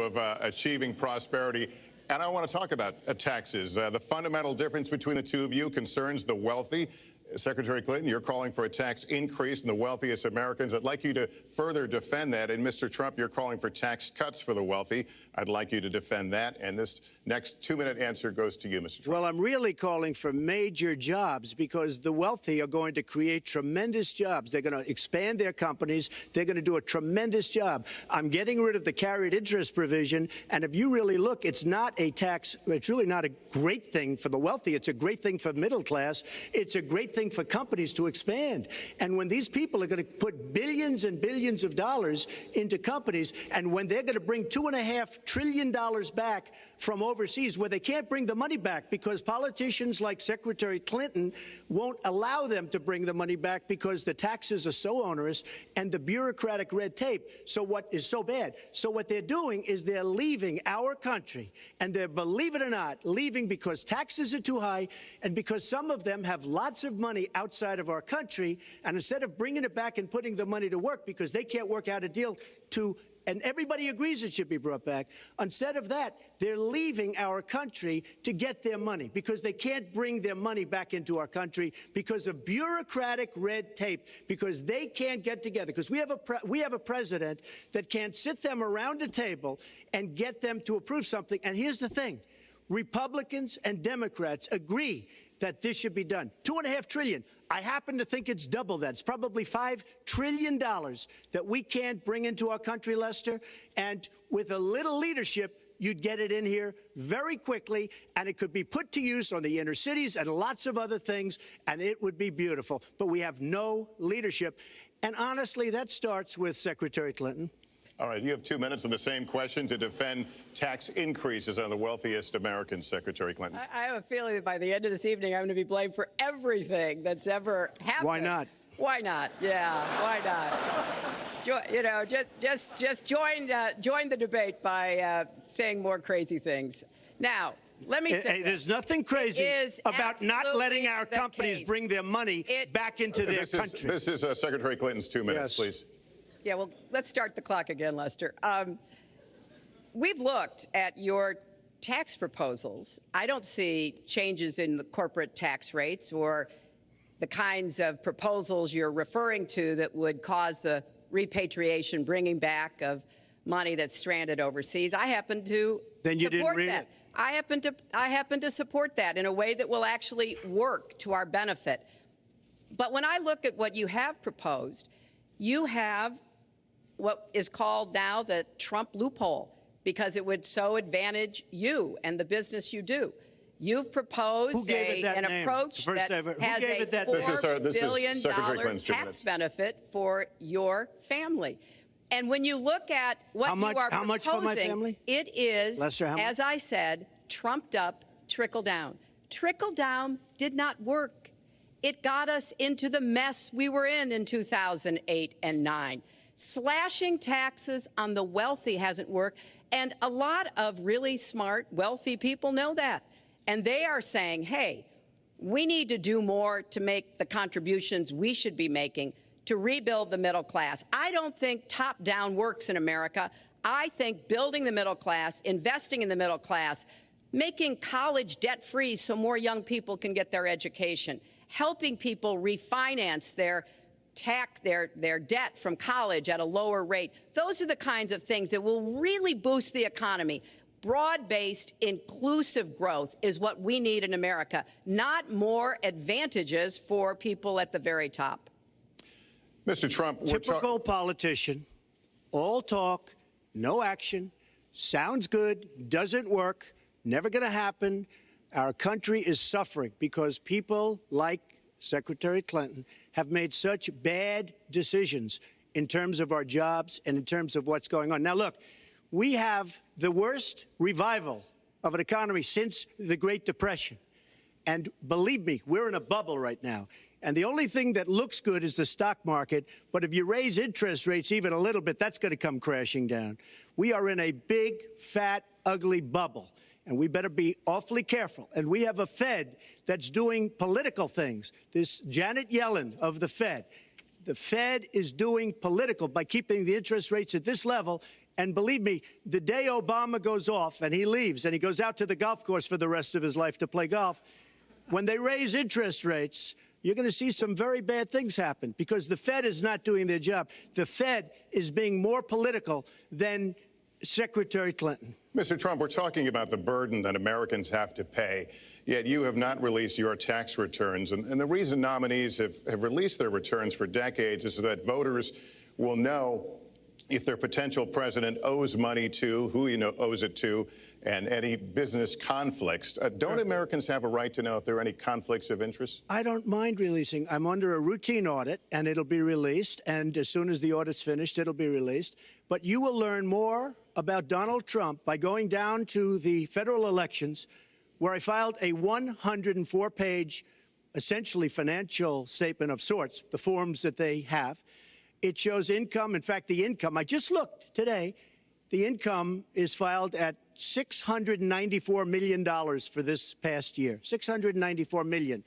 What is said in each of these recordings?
of achieving prosperity. And I want to talk about taxes. The fundamental difference between the two of you concerns the wealthy. Secretary Clinton, you're calling for a tax increase in the wealthiest Americans. I'd like you to further defend that. And Mr. Trump, you're calling for tax cuts for the wealthy. I'd like you to defend that. And this next 2-minute answer goes to you, Mr. Trump. Well, I'm really calling for major jobs because the wealthy are going to create tremendous jobs. They're going to expand their companies. They're going to do a tremendous job. I'm getting rid of the carried interest provision. And if you really look, it's not a tax. It's really not a great thing for the wealthy. It's a great thing for the middle class. It's a great thing for companies to expand. And when these people are going to put billions and billions of dollars into companies, and when they're going to bring $2.5 trillion back from overseas, where they can't bring the money back because politicians like Secretary Clinton won't allow them to bring the money back because the taxes are so onerous and the bureaucratic red tape. So what is so bad? So what they're doing is they're leaving our country, and they're, believe it or not, leaving because taxes are too high and because some of them have lots of money outside of our country, and instead of bringing it back and putting the money to work because they can't work out a deal to, and everybody agrees it should be brought back. Instead of that, they're leaving our country to get their money because they can't bring their money back into our country because of bureaucratic red tape, because they can't get together, because we have a president that can't sit them around a table and get them to approve something. And here's the thing. Republicans and Democrats agree that this should be done. $2.5 trillion. I happen to think it's double that. It's probably $5 trillion that we can't bring into our country, Lester. And with a little leadership, you'd get it in here very quickly, and it could be put to use on the inner cities and lots of other things, and it would be beautiful. But we have no leadership. And honestly, that starts with Secretary Clinton. All right, you have 2 minutes on the same question to defend tax increases on the wealthiest Americans, Secretary Clinton. I have a feeling that by the end of this evening, I'm going to be blamed for everything that's ever happened. Why not? Why not? Yeah, why not? You know, just join the debate by saying more crazy things. Now, let me say there's nothing crazy about not letting our companies bring their money back into their country. This is Secretary Clinton's 2 minutes, please. Yeah, well, let's start the clock again, Lester. We've looked at your tax proposals. I don't see changes in the corporate tax rates or the kinds of proposals you're referring to that would cause the repatriation, bringing back of money that's stranded overseas. I happen to support that. I happen to support that in a way that will actually work to our benefit. But when I look at what you have proposed, you have what is called now the Trump loophole, because it would so advantage you and the business you do. You've proposed an approach that has a $4 billion tax benefit for your family. And when you look at what you are proposing, it is, as I said, trumped up trickle down. Trickle down did not work. It got us into the mess we were in 2008 and 9. Slashing taxes on the wealthy hasn't worked, and a lot of really smart, wealthy people know that. And they are saying, hey, we need to do more to make the contributions we should be making to rebuild the middle class. I don't think top-down works in America. I think building the middle class, investing in the middle class, making college debt-free so more young people can get their education, helping people refinance their debt from college at a lower rate. Those are the kinds of things that will really boost the economy. Broad-based, inclusive growth is what we need in America, not more advantages for people at the very top. Mr. Trump, typical politician, all talk, no action, sounds good, doesn't work, never going to happen. Our country is suffering because people like Secretary Clinton have made such bad decisions in terms of our jobs and in terms of what's going on. Now, look, we have the worst revival of an economy since the Great Depression. And believe me, we're in a bubble right now. And the only thing that looks good is the stock market. But if you raise interest rates even a little bit, that's going to come crashing down. We are in a big, fat, ugly bubble. And we better be awfully careful. And we have a Fed that's doing political things. This Janet Yellen of the Fed is doing political by keeping the interest rates at this level And believe me, the day Obama goes off and he leaves and he goes out to the golf course for the rest of his life to play golf, when they raise interest rates, you're going to see some very bad things happen because the Fed is not doing their job. The Fed is being more political than Secretary Clinton. Mr. Trump, we're talking about the burden that Americans have to pay, yet you have not released your tax returns. And the reason nominees have released their returns for decades is that voters will know if their potential president owes money to, who he owes it to, and any business conflicts. Don't Americans have a right to know if there are any conflicts of interest? I don't mind releasing. I'm under a routine audit, and it'll be released. And as soon as the audit's finished, it'll be released. But you will learn more about Donald Trump by going down to the federal elections, where I filed a 104-page, essentially financial statement of sorts, the forms that they have. It shows income. In fact, the income, I just looked today, the income is filed at $694 million for this past year. $694 million.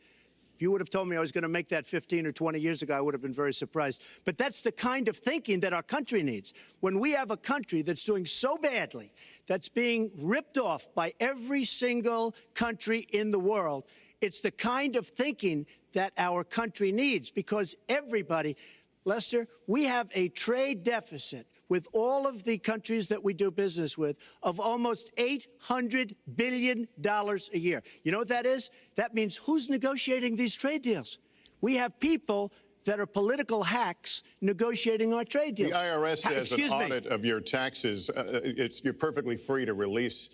If you would have told me I was going to make that 15 or 20 years ago, I would have been very surprised. But that's the kind of thinking that our country needs. When we have a country that's doing so badly, that's being ripped off by every single country in the world, it's the kind of thinking that our country needs because everybody, Lester, we have a trade deficit with all of the countries that we do business with of almost $800 billion a year. You know what that is? That means who's negotiating these trade deals? We have people that are political hacks negotiating our trade deals. The IRS says an audit of your taxes, you're perfectly free to release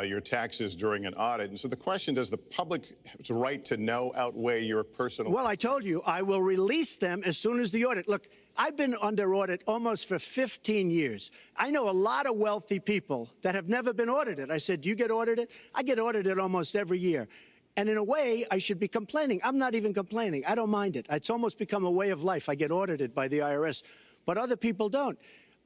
your taxes during an audit. And so the question, does the public's right to know outweigh your personal? Well, I told you, I will release them as soon as the audit. Look, I've been under audit almost for 15 years. I know a lot of wealthy people that have never been audited. I said, do you get audited? I get audited almost every year. And in a way, I should be complaining. I'm not even complaining. I don't mind it. It's almost become a way of life. I get audited by the IRS, but other people don't.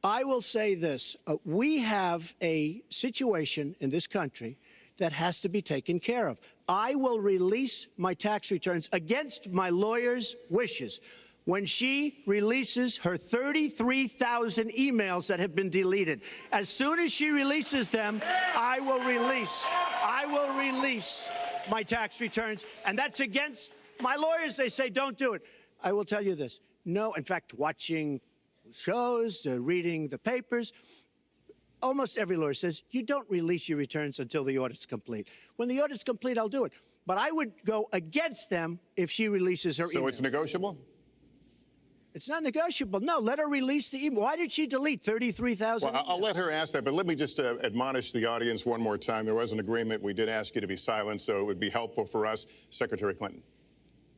I will say this. We have a situation in this country that has to be taken care of. I will release my tax returns against my lawyer's wishes. When she releases her 33,000 emails that have been deleted, as soon as she releases them, I will release my tax returns. And that's against my lawyers. They say, don't do it. I will tell you this. No, in fact, watching shows, reading the papers, almost every lawyer says, you don't release your returns until the audit's complete. When the audit's complete, I'll do it. But I would go against them if she releases her email. So it's negotiable? It's not negotiable. No, let her release the email. Why did she delete 33,000? Well, I'll let her ask that, but let me just admonish the audience one more time. There was an agreement. We did ask you to be silent, so it would be helpful for us. Secretary Clinton.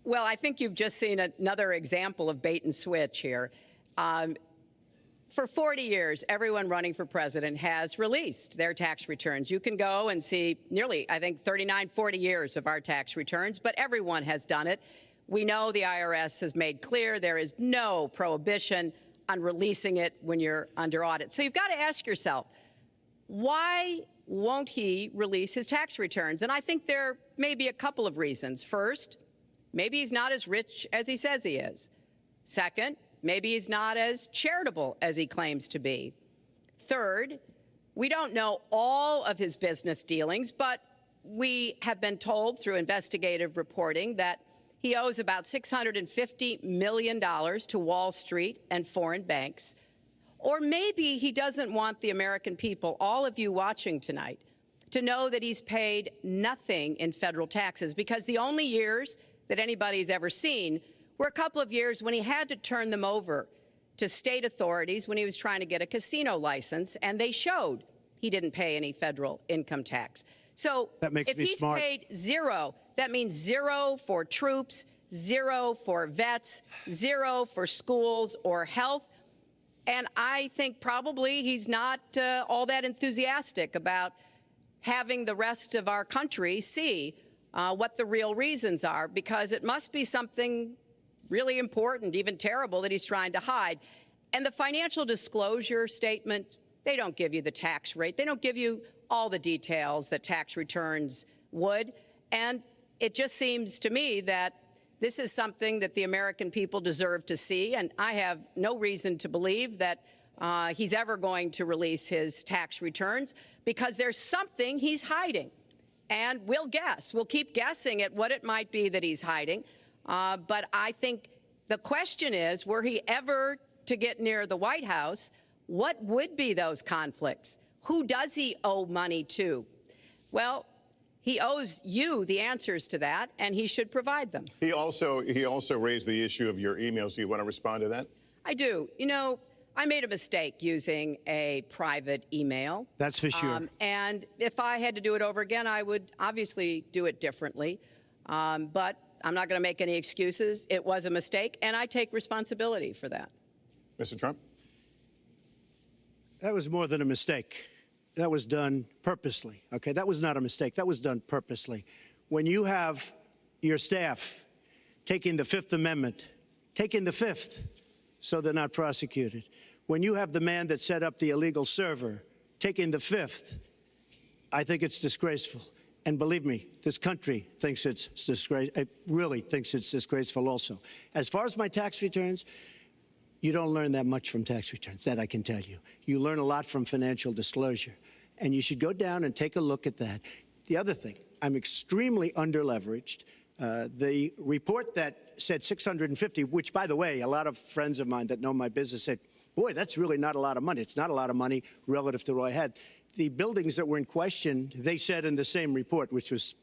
Well, I think you've just seen another example of bait and switch here. For 40 years, everyone running for president has released their tax returns. You can go and see nearly, I think, 39, 40 years of our tax returns, but everyone has done it. We know the IRS has made clear there is no prohibition on releasing it when you're under audit. So you've got to ask yourself, why won't he release his tax returns? And I think there may be a couple of reasons. First, maybe he's not as rich as he says he is. Second, maybe he's not as charitable as he claims to be. Third, we don't know all of his business dealings, but we have been told through investigative reporting that he owes about $650 million to Wall Street and foreign banks. Or maybe he doesn't want the American people, all of you watching tonight, to know that he's paid nothing in federal taxes, because the only years that anybody's ever seen were a couple of years when he had to turn them over to state authorities when he was trying to get a casino license, and they showed he didn't pay any federal income tax. So if he's paid zero, that means zero for troops, zero for vets, zero for schools or health. And I think probably he's not all that enthusiastic about having the rest of our country see what the real reasons are, because it must be something really important, even terrible, that he's trying to hide. And the financial disclosure statement, they don't give you the tax rate. They don't give you all the details that tax returns would. And it just seems to me that this is something that the American people deserve to see. And I have no reason to believe that he's ever going to release his tax returns, because there's something he's hiding. And we'll guess. We'll keep guessing at what it might be that he's hiding. But I think the question is, were he ever to get near the White House, what would be those conflicts? Who does he owe money to? Well, he owes you the answers to that, and he should provide them. He also raised the issue of your emails. Do you want to respond to that? I do. You know, I made a mistake using a private email. That's for sure. And if I had to do it over again, I would obviously do it differently. But I'm not going to make any excuses. It was a mistake, and I take responsibility for that. Mr. Trump? That was more than a mistake. That was done purposely, okay? That was not a mistake. That was done purposely. When you have your staff taking the Fifth Amendment, taking the Fifth, so they're not prosecuted. When you have the man that set up the illegal server taking the Fifth, I think it's disgraceful. And believe me, this country thinks it's disgraceful. It really thinks it's disgraceful also. As far as my tax returns, you don't learn that much from tax returns, that I can tell you. You learn a lot from financial disclosure. And you should go down and take a look at that. The other thing, I'm extremely underleveraged. The report that said 650, which, by the way, a lot of friends of mine that know my business said, boy, that's really not a lot of money. It's not a lot of money relative to what I had. The buildings that were in question, they said in the same report, which was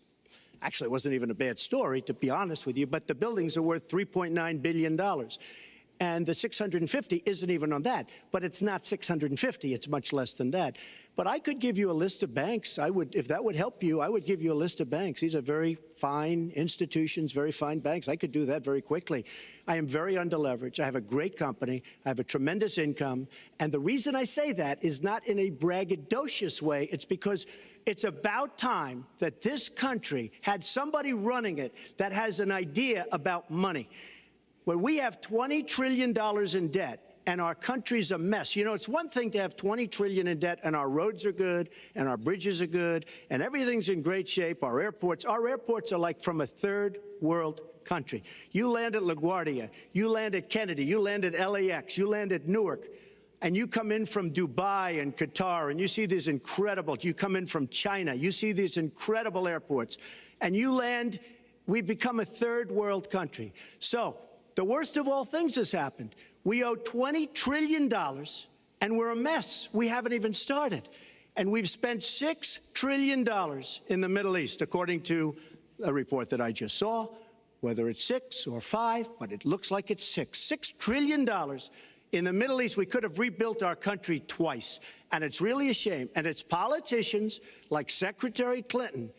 actually, it wasn't even a bad story, to be honest with you, but the buildings are worth $3.9 billion. And the 650 isn't even on that. But it's not 650. It's much less than that. But I could give you a list of banks. I would, if that would help you, I would give you a list of banks. These are very fine institutions, very fine banks. I could do that very quickly. I am very underleveraged. I have a great company. I have a tremendous income. And the reason I say that is not in a braggadocious way. It's because it's about time that this country had somebody running it that has an idea about money. When we have $20 trillion in debt and our country's a mess. You know, it's one thing to have $20 trillion in debt and our roads are good and our bridges are good and everything's in great shape. Our airports are like from a third world country. You land at LaGuardia, you land at Kennedy, you land at LAX, you land at Newark, and you come in from Dubai and Qatar and you see these incredible, you come in from China, you see these incredible airports, and you land, we've become a third world country. So, the worst of all things has happened. We owe $20 trillion, and we're a mess. We haven't even started. And we've spent $6 trillion in the Middle East, according to a report that I just saw, whether it's 6 or 5, but it looks like it's 6. $6 trillion in the Middle East. We could have rebuilt our country twice. And it's really a shame. And it's politicians like Secretary Clinton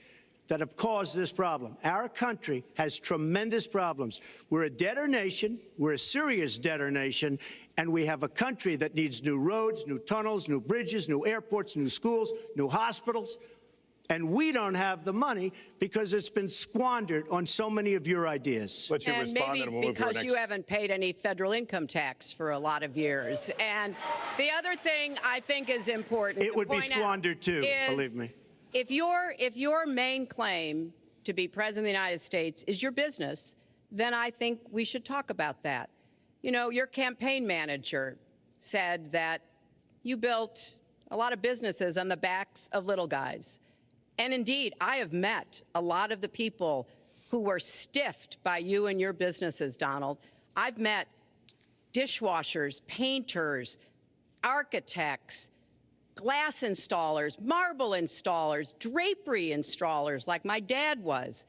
that have caused this problem. Our country has tremendous problems. We're a debtor nation, we're a serious debtor nation, and we have a country that needs new roads, new tunnels, new bridges, new airports, new schools, new hospitals. And we don't have the money because it's been squandered on so many of your ideas. Let you respond, and we'll move to our because next. you haven't paid any federal income tax for a lot of years. And the other thing I think is important It would be squandered too, believe me. If your main claim to be president of the United States is your business, then I think we should talk about that. You know, your campaign manager said that you built a lot of businesses on the backs of little guys. And indeed, I have met a lot of the people who were stiffed by you and your businesses, Donald. I've met dishwashers, painters, architects, glass installers, marble installers, drapery installers, like my dad was,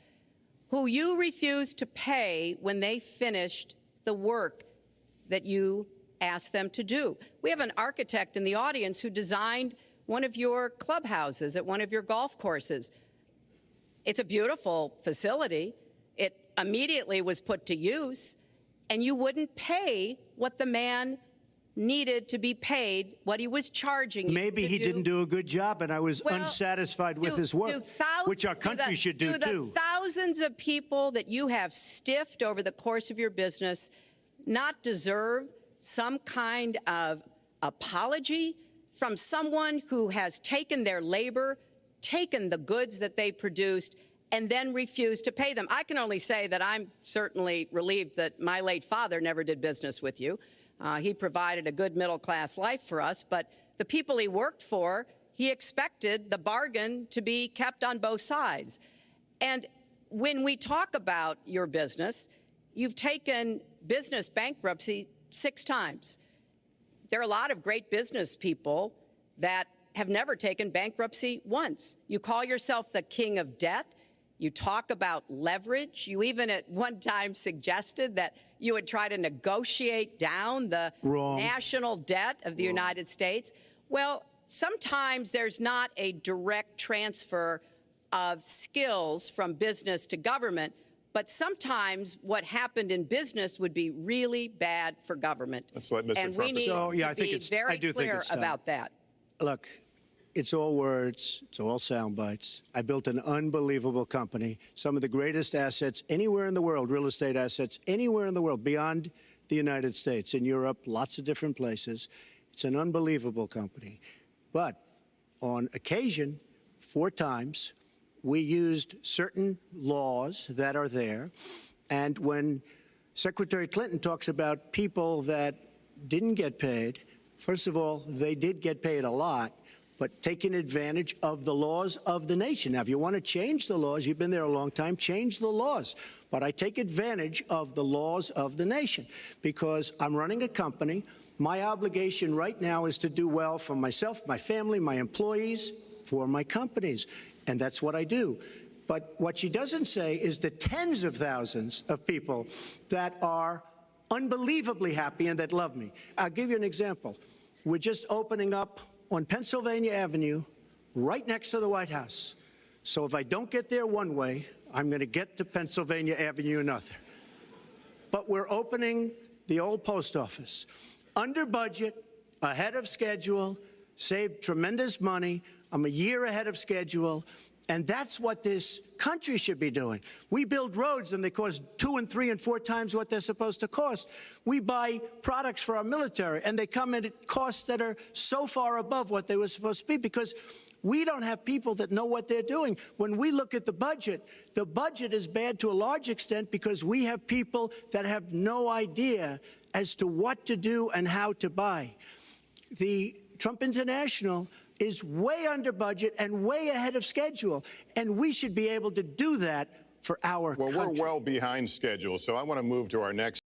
who you refused to pay when they finished the work that you asked them to do. We have an architect in the audience who designed one of your clubhouses at one of your golf courses. It's a beautiful facility. It immediately was put to use, and you wouldn't pay what the man needed to be paid, what he was charging you. Maybe he didn't do a good job, and I was unsatisfied with his work, which our country should do too. Do the thousands of people that you have stiffed over the course of your business not deserve some kind of apology from someone who has taken their labor, taken the goods that they produced, and then refused to pay them? I can only say that I'm certainly relieved that my late father never did business with you. He provided a good middle-class life for us, but the people he worked for, he expected the bargain to be kept on both sides. And when we talk about your business, you've taken business bankruptcy 6 times. There are a lot of great business people that have never taken bankruptcy once. You call yourself the king of debt. You talk about leverage. You even at one time suggested that you would try to negotiate down the national debt of the United States. Well, sometimes there's not a direct transfer of skills from business to government, but sometimes what happened in business would be really bad for government. Let's let Mr. And Trump we need to be very clear about that. Look, it's all words. It's all sound bites. I built an unbelievable company, some of the greatest assets anywhere in the world, real estate assets anywhere in the world, beyond the United States, in Europe, lots of different places. It's an unbelievable company. But on occasion, 4 times, we used certain laws that are there. And when Secretary Clinton talks about people that didn't get paid, first of all, they did get paid a lot, but taking advantage of the laws of the nation. Now, if you want to change the laws, you've been there a long time, change the laws. But I take advantage of the laws of the nation because I'm running a company. My obligation right now is to do well for myself, my family, my employees, for my companies. And that's what I do. But what she doesn't say is the tens of thousands of people that are unbelievably happy and that love me. I'll give you an example. We're just opening up on Pennsylvania Avenue, right next to the White House. So if I don't get there one way, I'm going to get to Pennsylvania Avenue another. But we're opening the old post office. Under budget, ahead of schedule, saved tremendous money. I'm a year ahead of schedule. And that's what this country should be doing. We build roads and they cost 2 and 3 and 4 times what they're supposed to cost. We buy products for our military and they come in at costs that are so far above what they were supposed to be because we don't have people that know what they're doing. When we look at the budget is bad to a large extent because we have people that have no idea as to what to do and how to buy. The Trump International is way under budget and way ahead of schedule. And we should be able to do that for our country. Well, we're well behind schedule, so I want to move to our next